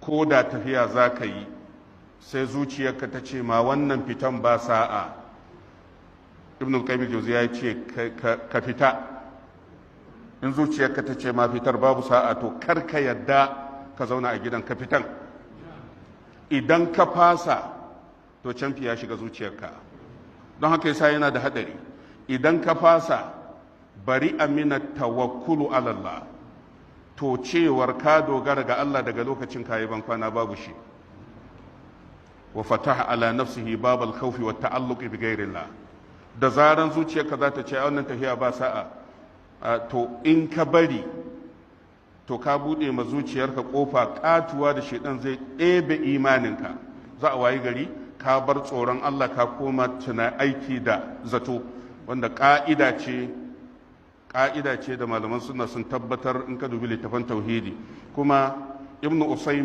ko da tafiya za ka yi sai zuciyarka ta ce ma wannan fitan ba sa'a, ibn al-qayyim jawziya ya ce ka fita. in zuciyarka ta ce ma fitar babu sa'a to kar ka yadda ka zauna a gidan ka fitan. idan ka fasa to canfi ya shiga zuciyarka, don haka yasa yana da hadari. idan ka fasa bari amina tawakkulu ala Allah, to cewar ka dogara ga Allah daga lokacin kayi ban kwana babu shi. wa fataha ala nafsihi babal khawfi wa ta'alluqi bi ghayrillah, da zaran zuciyarka za ta ce wannan tafiya ba sa'a, to in ka bari to ka bude ma zuciyarka kofa katuwa da shedan zai ɗebe imaninka. za a wayi gari ka bar tsoron Allah ka koma tuna aiki da zato, wanda ka'ida ce da malaman sunna sun tabbatar in ka dubi littafan tauhidi. kuma ibnu